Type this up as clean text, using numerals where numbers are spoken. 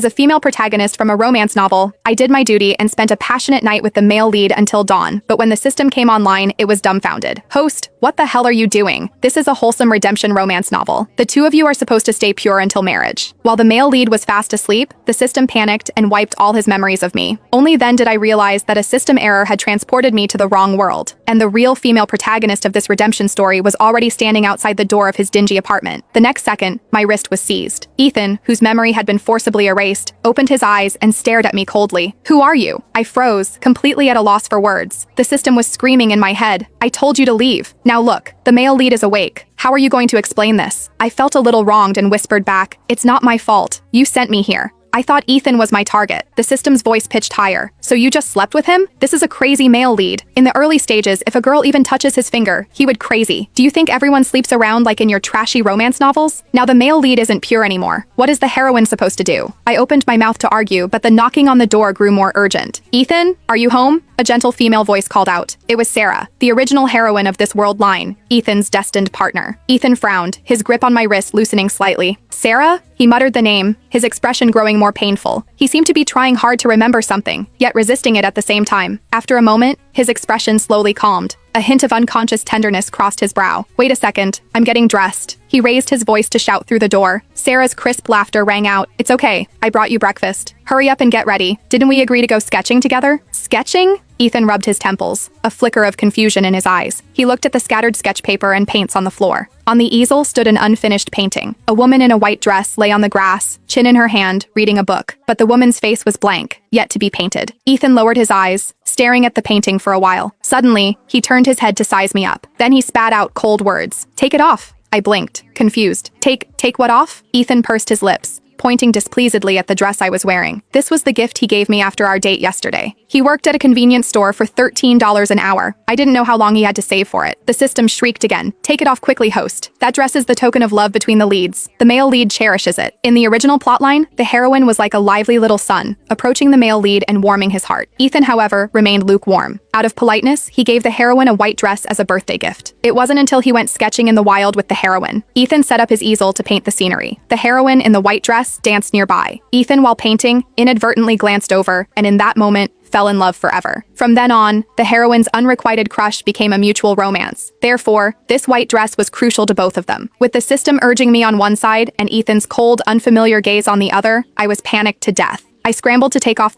As a female protagonist from a romance novel, I did my duty and spent a passionate night with the male lead until dawn, but when the system came online, it was dumbfounded. Host, what the hell are you doing? This is a wholesome redemption romance novel. The two of you are supposed to stay pure until marriage. While the male lead was fast asleep, the system panicked and wiped all his memories of me. Only then did I realize that a system error had transported me to the wrong world, and the real female protagonist of this redemption story was already standing outside the door of his dingy apartment. The next second, my wrist was seized. Ethan, whose memory had been forcibly erased, opened his eyes and stared at me coldly. Who are you? I froze, completely at a loss for words. The system was screaming in my head. I told you to leave. Now look, the male lead is awake. How are you going to explain this? I felt a little wronged and whispered back, it's not my fault. You sent me here. I thought Ethan was my target. The system's voice pitched higher. So you just slept with him? This is a crazy male lead. In the early stages, if a girl even touches his finger, he would crazy. Do you think everyone sleeps around like in your trashy romance novels? Now the male lead isn't pure anymore. What is the heroine supposed to do? I opened my mouth to argue, but the knocking on the door grew more urgent. Ethan, are you home? A gentle female voice called out. It was Sarah, the original heroine of this world line, Ethan's destined partner. Ethan frowned, his grip on my wrist loosening slightly. Sarah? He muttered the name, his expression growing more painful. He seemed to be trying hard to remember something, yet resisting it at the same time. After a moment, his expression slowly calmed. A hint of unconscious tenderness crossed his brow. Wait a second, I'm getting dressed. He raised his voice to shout through the door. Sarah's crisp laughter rang out. It's okay, I brought you breakfast. Hurry up and get ready. Didn't we agree to go sketching together? Sketching? Ethan rubbed his temples, a flicker of confusion in his eyes. He looked at the scattered sketch paper and paints on the floor. On the easel stood an unfinished painting. A woman in a white dress lay on the grass, chin in her hand, reading a book. But the woman's face was blank, yet to be painted. Ethan lowered his eyes, staring at the painting for a while. Suddenly, he turned his head to size me up. Then he spat out cold words. Take it off. I blinked, confused. Take what off? Ethan pursed his lips, pointing displeasedly at the dress I was wearing. This was the gift he gave me after our date yesterday. He worked at a convenience store for $13 an hour. I didn't know how long he had to save for it. The system shrieked again. Take it off quickly, host. That dress is the token of love between the leads. The male lead cherishes it. In the original plotline, the heroine was like a lively little sun, approaching the male lead and warming his heart. Ethan, however, remained lukewarm. Out of politeness, he gave the heroine a white dress as a birthday gift. It wasn't until he went sketching in the wild with the heroine. Ethan set up his easel to paint the scenery. The heroine in the white dress danced nearby. Ethan, while painting, inadvertently glanced over, and in that moment, fell in love forever. From then on, the heroine's unrequited crush became a mutual romance. Therefore, this white dress was crucial to both of them. With the system urging me on one side and Ethan's cold, unfamiliar gaze on the other, I was panicked to death. I scrambled to take off